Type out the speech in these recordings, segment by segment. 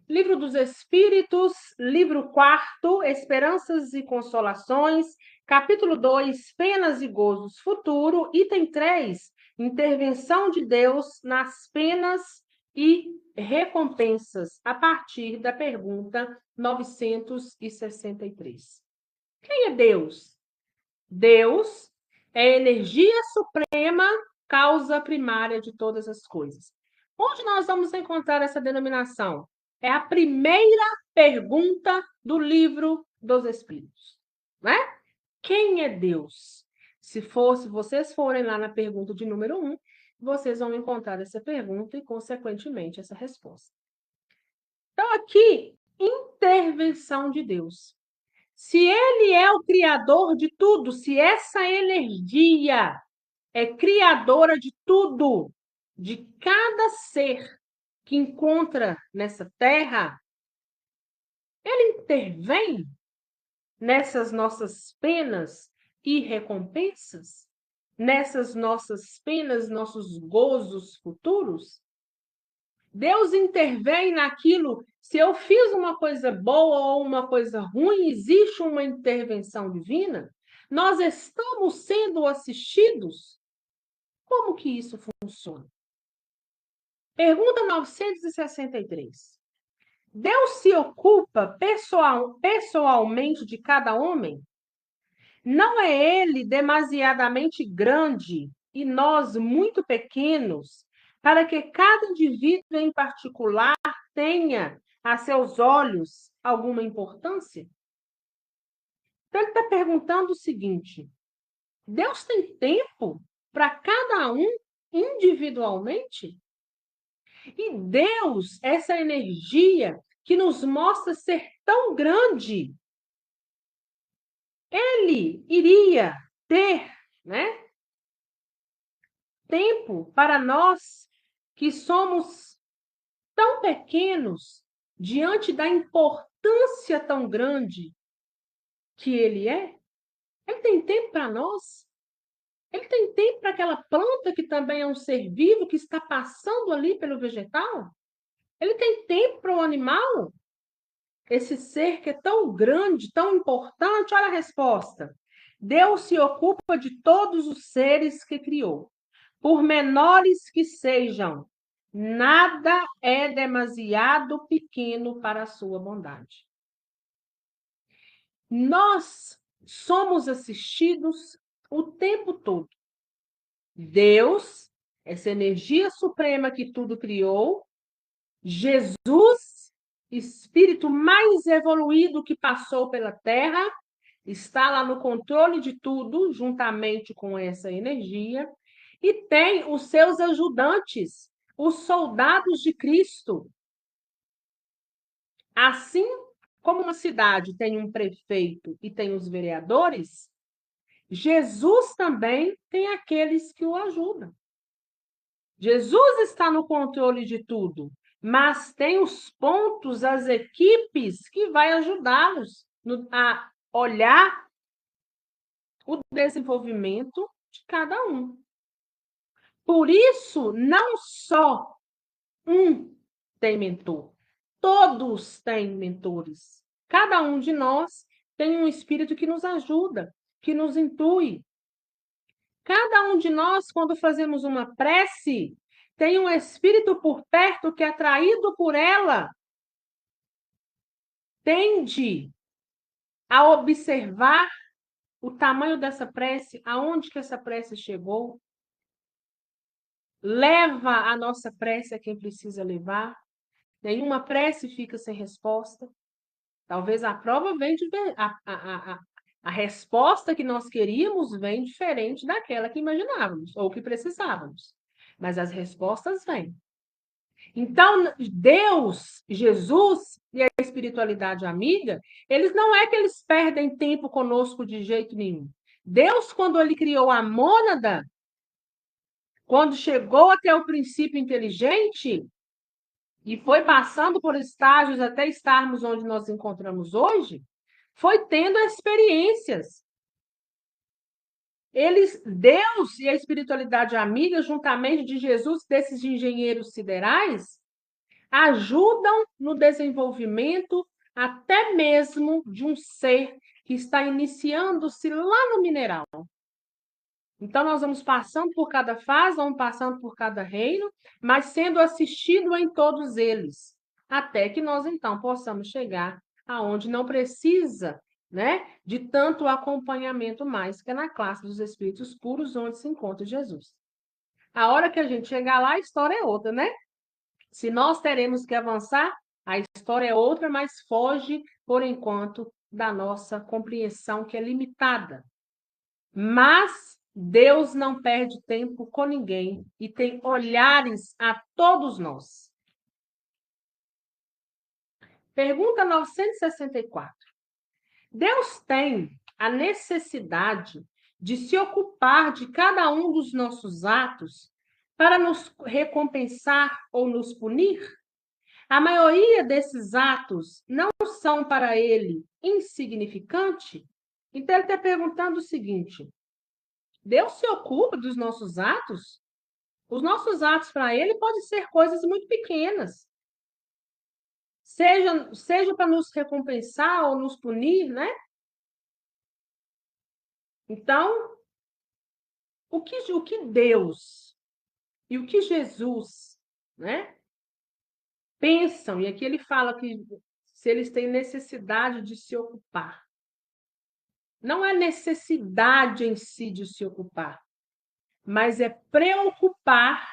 Livro dos Espíritos, livro 4, Esperanças e Consolações, capítulo 2, Penas e Gozos Futuro, item 3, Intervenção de Deus nas penas e recompensas, a partir da pergunta 963. Quem é Deus? Deus é a energia suprema, causa primária de todas as coisas. Onde nós vamos encontrar essa denominação? É a primeira pergunta do livro dos Espíritos, né? Quem é Deus? Se vocês forem lá na pergunta de número 1, vocês vão encontrar essa pergunta e, consequentemente, essa resposta. Então, aqui, intervenção de Deus. Se ele é o criador de tudo, se essa energia é criadora de tudo, de cada ser que encontra nessa terra, ele intervém nessas nossas penas e recompensas, nessas nossas penas, nossos gozos futuros. Deus intervém naquilo. Se eu fiz uma coisa boa ou uma coisa ruim, existe uma intervenção divina? Nós estamos sendo assistidos? Como que isso funciona? Pergunta 963. Deus se ocupa pessoalmente de cada homem? Não é ele demasiadamente grande e nós muito pequenos para que cada indivíduo em particular tenha a seus olhos alguma importância? Então, ele está perguntando o seguinte: Deus tem tempo para cada um individualmente? E Deus, essa energia que nos mostra ser tão grande, ele iria ter, né, tempo para nós que somos tão pequenos diante da importância tão grande que ele é? Ele tem tempo para nós? Ele tem tempo para aquela planta que também é um ser vivo que está passando ali pelo vegetal? Ele tem tempo para o animal? Esse ser que é tão grande, tão importante? Olha a resposta. Deus se ocupa de todos os seres que criou, por menores que sejam. Nada é demasiado pequeno para a sua bondade. Nós somos assistidos o tempo todo. Deus, essa energia suprema que tudo criou, Jesus, espírito mais evoluído que passou pela Terra, está lá no controle de tudo, juntamente com essa energia, e tem os seus ajudantes, os soldados de Cristo. Assim como uma cidade tem um prefeito e tem os vereadores, Jesus também tem aqueles que o ajudam. Jesus está no controle de tudo, mas tem os pontos, as equipes que vai ajudá-los a olhar o desenvolvimento de cada um. Por isso, não só um tem mentor, todos têm mentores. Cada um de nós tem um espírito que nos ajuda, que nos intui. Cada um de nós, quando fazemos uma prece, tem um espírito por perto que, atraído por ela, tende a observar o tamanho dessa prece, aonde que essa prece chegou, leva a nossa prece a quem precisa levar. Nenhuma prece fica sem resposta. Talvez a prova vem de a resposta que nós queríamos vem diferente daquela que imaginávamos ou que precisávamos. Mas as respostas vêm. Então, Deus, Jesus e a espiritualidade amiga, eles não é que eles perdem tempo conosco de jeito nenhum. Deus, quando ele criou a mônada, quando chegou até o princípio inteligente e foi passando por estágios até estarmos onde nós encontramos hoje, foi tendo experiências. Deus e a espiritualidade amiga, juntamente de Jesus, desses engenheiros siderais, ajudam no desenvolvimento até mesmo de um ser que está iniciando-se lá no mineral. Então, nós vamos passando por cada fase, vamos passando por cada reino, mas sendo assistido em todos eles, até que nós, então, possamos chegar aonde não precisa, né, de tanto acompanhamento mais, que é na classe dos espíritos puros, onde se encontra Jesus. A hora que a gente chegar lá, a história é outra, né? Se nós teremos que avançar, a história é outra, mas foge, por enquanto, da nossa compreensão, que é limitada. Mas Deus não perde tempo com ninguém e tem olhares a todos nós. Pergunta 964. Deus tem a necessidade de se ocupar de cada um dos nossos atos para nos recompensar ou nos punir? A maioria desses atos não são para ele insignificante? Então ele está perguntando o seguinte: Deus se ocupa dos nossos atos? Os nossos atos para ele podem ser coisas muito pequenas. Seja para nos recompensar ou nos punir, né? Então, o que Deus e o que Jesus, né, pensam, e aqui ele fala que se eles têm necessidade de se ocupar. Não é necessidade em si de se ocupar, mas é preocupar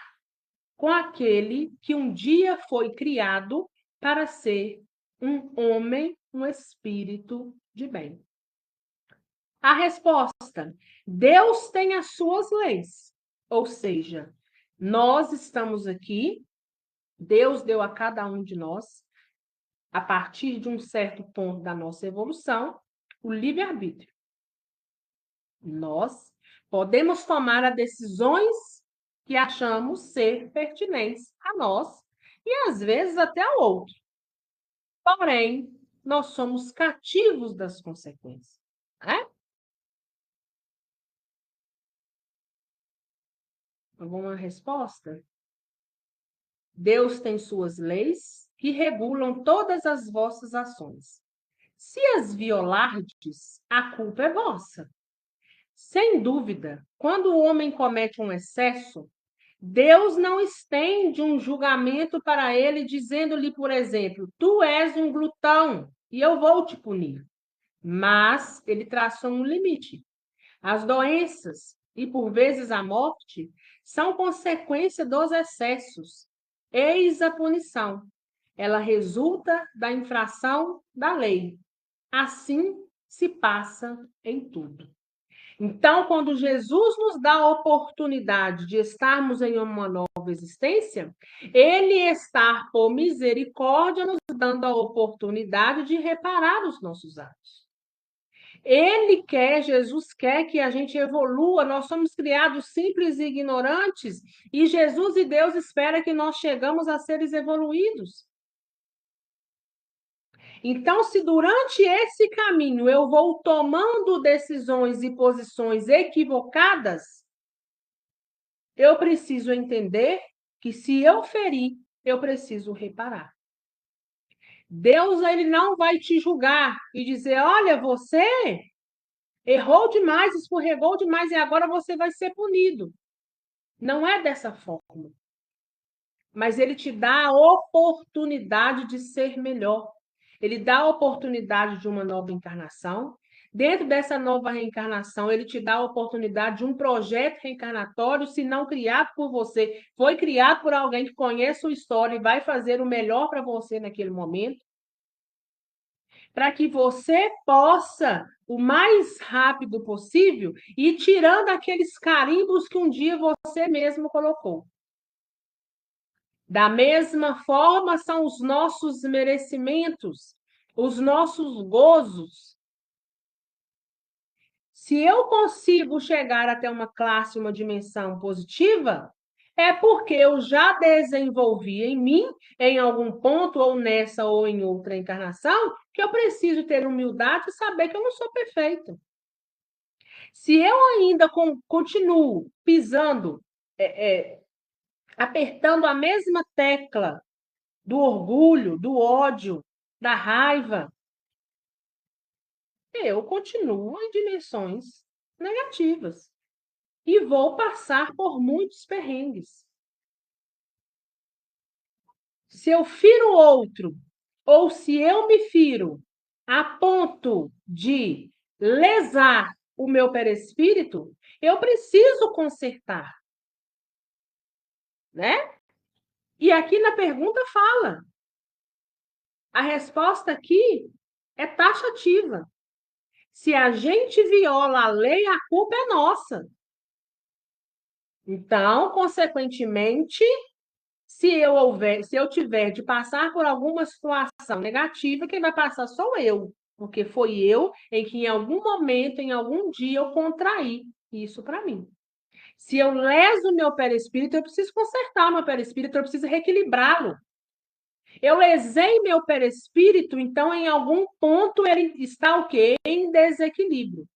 com aquele que um dia foi criado para ser um homem, um espírito de bem. A resposta: Deus tem as suas leis. Ou seja, nós estamos aqui, Deus deu a cada um de nós, a partir de um certo ponto da nossa evolução, o livre-arbítrio. Nós podemos tomar as decisões que achamos ser pertinentes a nós e, às vezes, até ao outro. Porém, nós somos cativos das consequências. Né? Alguma resposta? Deus tem suas leis que regulam todas as vossas ações. Se as violardes, a culpa é vossa. Sem dúvida, quando o homem comete um excesso, Deus não estende um julgamento para ele, dizendo-lhe, por exemplo, tu és um glutão e eu vou te punir. Mas ele traça um limite. As doenças e, por vezes, a morte são consequência dos excessos. Eis a punição. Ela resulta da infração da lei. Assim se passa em tudo. Então, quando Jesus nos dá a oportunidade de estarmos em uma nova existência, ele está, por misericórdia, nos dando a oportunidade de reparar os nossos atos. Ele quer, Jesus quer que a gente evolua. Nós somos criados simples e ignorantes, e Jesus e Deus espera que nós chegamos a seres evoluídos. Então, se durante esse caminho eu vou tomando decisões e posições equivocadas, eu preciso entender que se eu ferir, eu preciso reparar. Deus, ele não vai te julgar e dizer, olha, você errou demais, escorregou demais e agora você vai ser punido. Não é dessa forma. Mas ele te dá a oportunidade de ser melhor. Ele dá a oportunidade de uma nova encarnação. Dentro dessa nova reencarnação, ele te dá a oportunidade de um projeto reencarnatório, se não criado por você, foi criado por alguém que conhece a sua história e vai fazer o melhor para você naquele momento, para que você possa, o mais rápido possível, ir tirando aqueles carimbos que um dia você mesmo colocou. Da mesma forma, são os nossos merecimentos, os nossos gozos. Se eu consigo chegar até uma classe, uma dimensão positiva, é porque eu já desenvolvi em mim, em algum ponto, ou nessa ou em outra encarnação, que eu preciso ter humildade e saber que eu não sou perfeita. Se eu ainda continuo pisando, apertando a mesma tecla do orgulho, do ódio, da raiva, eu continuo em dimensões negativas e vou passar por muitos perrengues. Se eu firo o outro, ou se eu me firo a ponto de lesar o meu perispírito, eu preciso consertar, né? E aqui na pergunta fala. A resposta aqui é taxativa. Se a gente viola a lei, a culpa é nossa. Então, consequentemente, se eu tiver de passar por alguma situação negativa, quem vai passar sou eu, porque foi eu em que em algum momento, em algum dia, eu contraí isso para mim. Se eu leso o meu perispírito, eu preciso consertar o meu perispírito, eu preciso reequilibrá-lo. Eu lesei meu perispírito, então em algum ponto ele está o quê? Em desequilíbrio.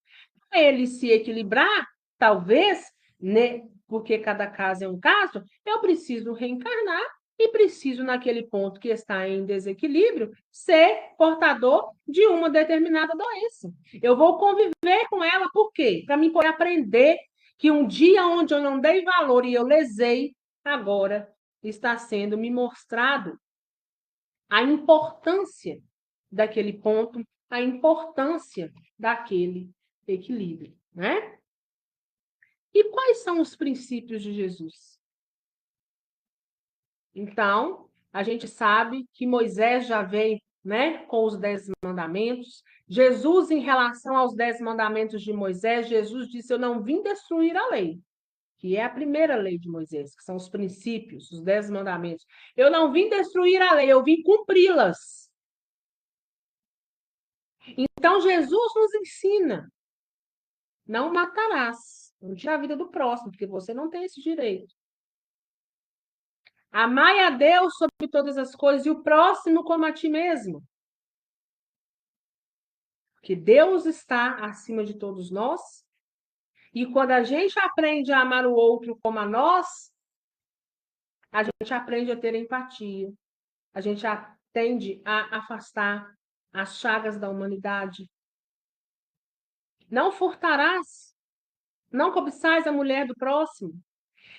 Para ele se equilibrar, talvez, né, porque cada caso é um caso, eu preciso reencarnar e preciso, naquele ponto que está em desequilíbrio, ser portador de uma determinada doença. Eu vou conviver com ela, por quê? Para mim poder aprender que um dia onde eu não dei valor e eu lesei, agora está sendo me mostrado a importância daquele ponto, a importância daquele equilíbrio, né? E quais são os princípios de Jesus? Então, a gente sabe que Moisés já veio, né, com os 10 mandamentos. Jesus, em relação aos 10 mandamentos de Moisés, Jesus disse: Eu não vim destruir a lei, que é a primeira lei de Moisés, que são os princípios, os 10 mandamentos. Eu não vim destruir a lei, eu vim cumpri-las. Então, Jesus nos ensina: não matarás, não tira a vida do próximo, porque você não tem esse direito. Amai a Deus sobre todas as coisas e o próximo como a ti mesmo. Que Deus está acima de todos nós. E quando a gente aprende a amar o outro como a nós, a gente aprende a ter empatia. A gente tende a afastar as chagas da humanidade. Não furtarás. Não cobiçais a mulher do próximo.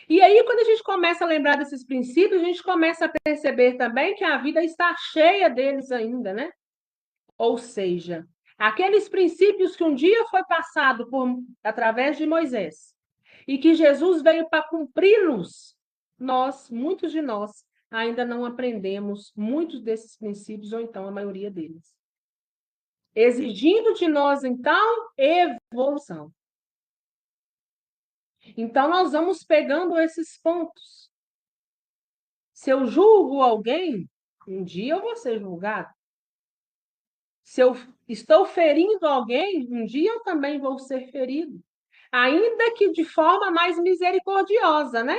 E aí, quando a gente começa a lembrar desses princípios, a gente começa a perceber também que a vida está cheia deles ainda, né? Ou seja, aqueles princípios que um dia foi passado através de Moisés e que Jesus veio para cumpri-los, muitos de nós, ainda não aprendemos muitos desses princípios, ou então a maioria deles. Exigindo de nós, então, evolução. Então, nós vamos pegando esses pontos. Se eu julgo alguém, um dia eu vou ser julgado. Se eu estou ferindo alguém, um dia eu também vou ser ferido. Ainda que de forma mais misericordiosa, né?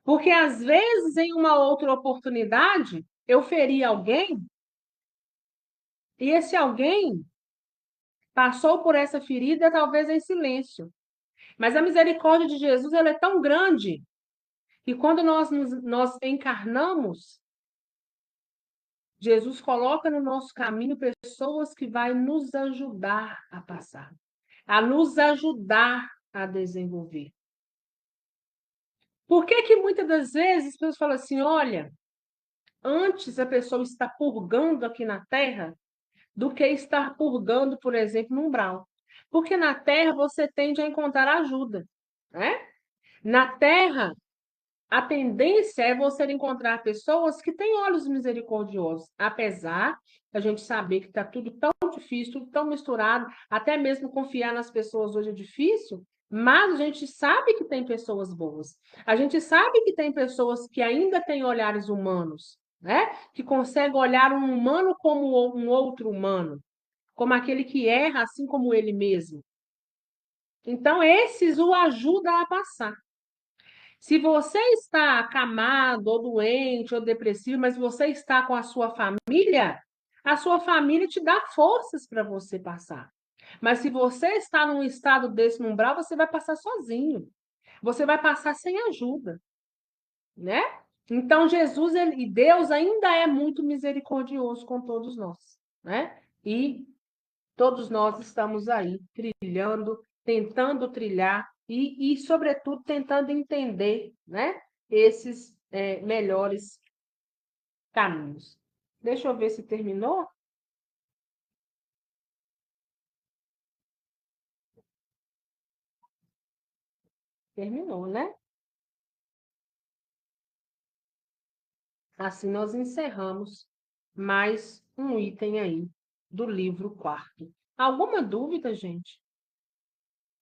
Porque às vezes, em uma outra oportunidade, eu feri alguém e esse alguém passou por essa ferida, talvez em silêncio. Mas a misericórdia de Jesus, ela é tão grande que quando nós encarnamos, Jesus coloca no nosso caminho pessoas que vai nos ajudar a passar, a nos ajudar a desenvolver. Por que que muitas das vezes as pessoas falam assim, olha, antes a pessoa está purgando aqui na Terra do que estar purgando, por exemplo, no umbral? Porque na Terra você tende a encontrar ajuda, né? Na Terra, a tendência é você encontrar pessoas que têm olhos misericordiosos, apesar da gente saber que está tudo tão difícil, tudo tão misturado, até mesmo confiar nas pessoas hoje é difícil, mas a gente sabe que tem pessoas boas. A gente sabe que tem pessoas que ainda têm olhares humanos, né? Que conseguem olhar um humano como um outro humano, como aquele que erra, assim como ele mesmo. Então, esses o ajudam a passar. Se você está acamado, ou doente, ou depressivo, mas você está com a sua família te dá forças para você passar. Mas se você está num estado desse, num umbral, você vai passar sozinho. Você vai passar sem ajuda, né? Então, Jesus e Deus ainda é muito misericordioso com todos nós, né? E todos nós estamos aí trilhando, tentando trilhar sobretudo, tentando entender, né? Esses melhores caminhos. Deixa eu ver se terminou. Terminou, né? Assim nós encerramos mais um item aí do livro quarto. Alguma dúvida, gente?